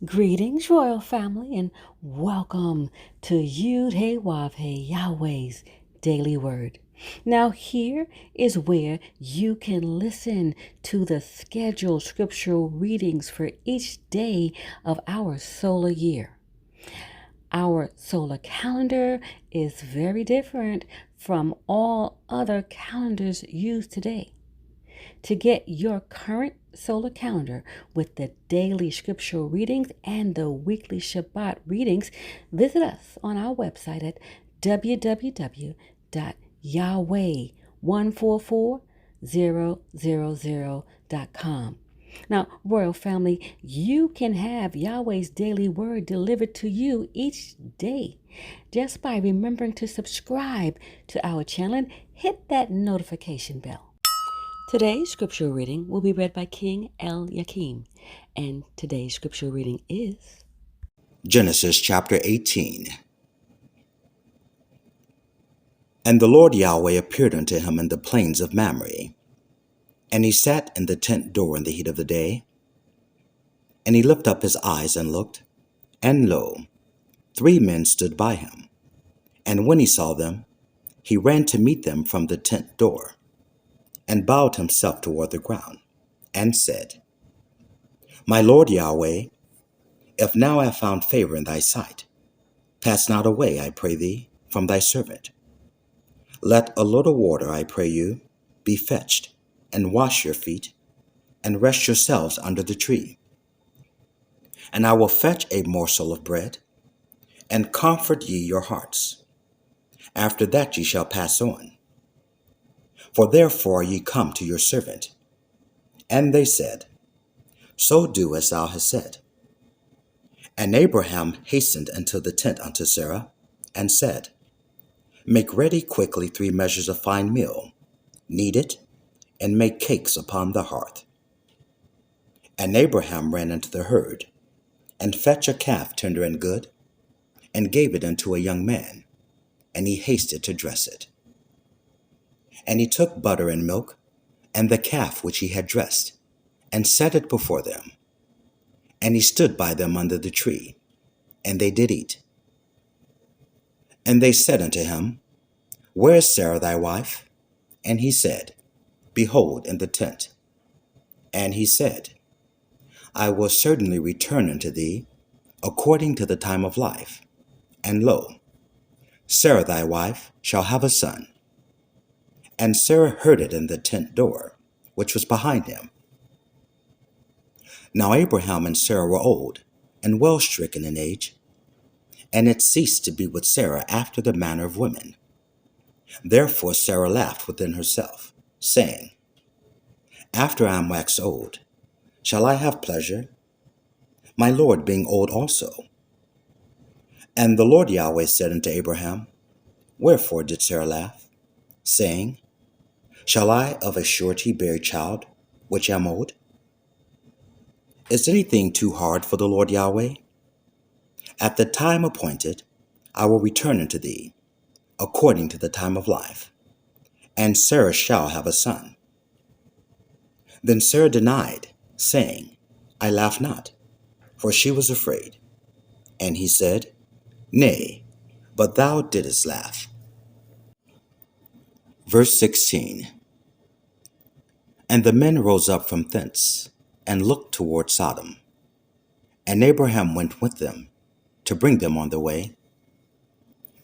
Greetings, royal family, and welcome to Yahweh, Yahweh's Daily Word. Now, here is where you can listen to the scheduled scriptural readings for each day of our solar year. Our solar calendar is very different from all other calendars used today. To get your current solar calendar with the daily scriptural readings and the weekly Shabbat readings, visit us on our website at www.yahweh144000.com. Now, Royal Family, you can have Yahweh's daily word delivered to you each day just by remembering to subscribe to our channel and hit that notification bell. Today's scripture reading will be read by King Yakim, and today's scripture reading is Genesis chapter 18. And the Lord Yahweh appeared unto him in the plains of Mamre. And he sat in the tent door in the heat of the day. And he lifted up his eyes and looked, and lo, 3 men stood by him. And when he saw them, he ran to meet them from the tent door, and bowed himself toward the ground, and said, My Lord Yahweh, if now I have found favor in thy sight, pass not away, I pray thee, from thy servant. Let a little water, I pray you, be fetched, and wash your feet, and rest yourselves under the tree. And I will fetch a morsel of bread, and comfort ye your hearts. After that ye shall pass on. For therefore ye come to your servant. And they said, So do as thou hast said. And Abraham hastened into the tent unto Sarah, and said, Make ready quickly 3 measures of fine meal, knead it, and make cakes upon the hearth. And Abraham ran into the herd, and fetched a calf tender and good, and gave it unto a young man, and he hasted to dress it. And he took butter and milk, and the calf which he had dressed, and set it before them. And he stood by them under the tree, and they did eat. And they said unto him, Where is Sarah thy wife? And he said, Behold, in the tent. And he said, I will certainly return unto thee, according to the time of life. And lo, Sarah thy wife shall have a son. And Sarah heard it in the tent door, which was behind him. Now Abraham and Sarah were old, and well stricken in age, and it ceased to be with Sarah after the manner of women. Therefore Sarah laughed within herself, saying, After I am waxed old, shall I have pleasure, my Lord being old also? And the Lord Yahweh said unto Abraham, Wherefore did Sarah laugh, saying, Shall I of a surety bear a child, which am old? Is anything too hard for the Lord Yahweh? At the time appointed, I will return unto thee, according to the time of life, and Sarah shall have a son. Then Sarah denied, saying, I laugh not, for she was afraid. And he said, Nay, but thou didst laugh. Verse 16. And the men rose up from thence, and looked toward Sodom. And Abraham went with them, to bring them on the way.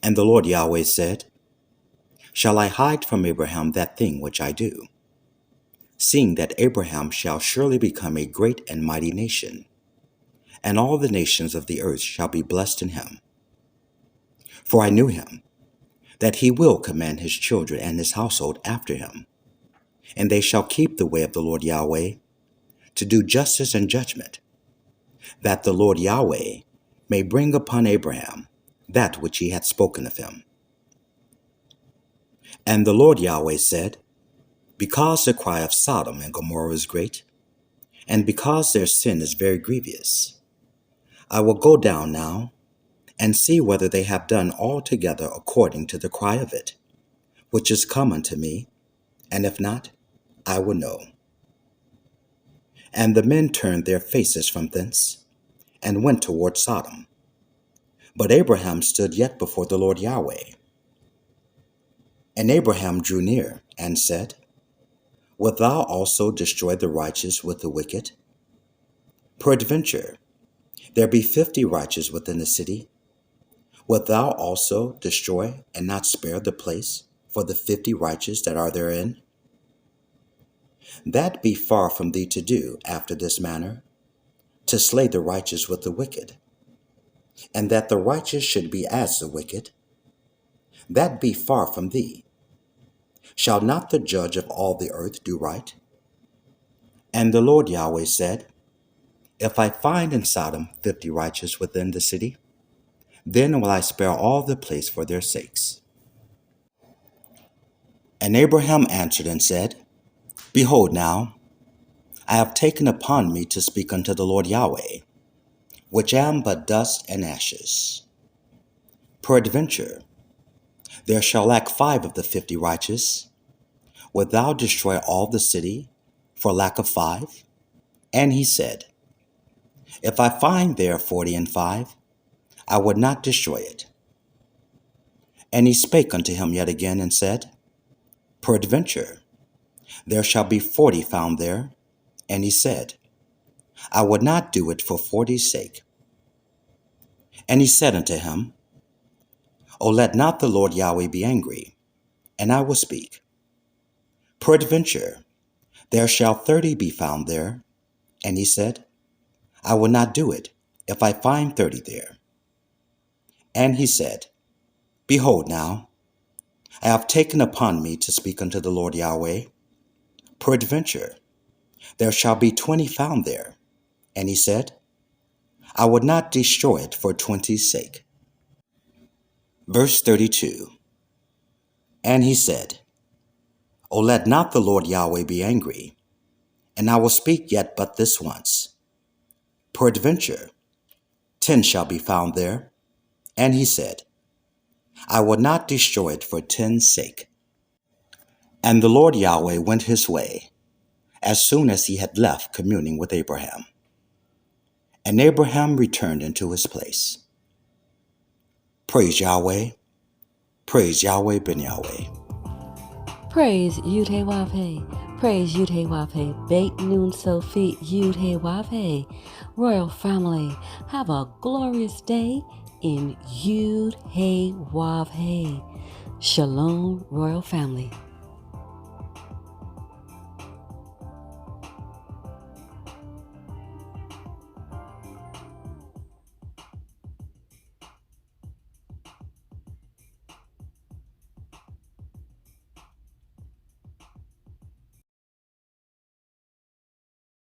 And the Lord Yahweh said, Shall I hide from Abraham that thing which I do? Seeing that Abraham shall surely become a great and mighty nation, and all the nations of the earth shall be blessed in him. For I knew him, that he will command his children and his household after him, and they shall keep the way of the Lord Yahweh, to do justice and judgment, that the Lord Yahweh may bring upon Abraham that which he had spoken of him. And the Lord Yahweh said, Because the cry of Sodom and Gomorrah is great, and because their sin is very grievous, I will go down now, and see whether they have done altogether according to the cry of it, which is come unto me, and if not, I will know. And the men turned their faces from thence, and went toward Sodom. But Abraham stood yet before the Lord Yahweh. And Abraham drew near and said, Wilt thou also destroy the righteous with the wicked? Peradventure, there be 50 righteous within the city. Wilt thou also destroy and not spare the place for the 50 righteous that are therein? That be far from thee to do after this manner, to slay the righteous with the wicked, and that the righteous should be as the wicked. That be far from thee. Shall not the judge of all the earth do right? And the Lord Yahweh said, If I find in Sodom 50 righteous within the city, then will I spare all the place for their sakes. And Abraham answered and said, Behold now, I have taken upon me to speak unto the Lord Yahweh, which am but dust and ashes. Peradventure, there shall lack 5 of the 50 righteous. Wilt thou destroy all the city for lack of 5? And he said, If I find there 45, I would not destroy it. And he spake unto him yet again and said, Peradventure, there shall be 40 found there. And he said, I would not do it for 40's sake. And he said unto him, O let not the Lord Yahweh be angry, and I will speak. Peradventure, there shall 30 be found there. And he said, I will not do it if I find 30 there. And he said, Behold now, I have taken upon me to speak unto the Lord Yahweh. Peradventure, there shall be 20 found there. And he said, I would not destroy it for 20's sake. Verse 32. And he said, O let not the Lord Yahweh be angry, and I will speak yet but this once. Peradventure, 10 shall be found there. And he said, I will not destroy it for 10's sake. And the Lord Yahweh went his way, as soon as he had left communing with Abraham. And Abraham returned into his place. Praise Yahweh. Praise Yahweh ben Yahweh. Praise Yud-Heh-Wav-Heh. Praise Yud-Heh-Wav-Heh. Beit Nun Sophie Yud-Heh-Wav-Heh. Royal family, have a glorious day in Yud-Heh-Wav-Heh. Shalom, Royal family.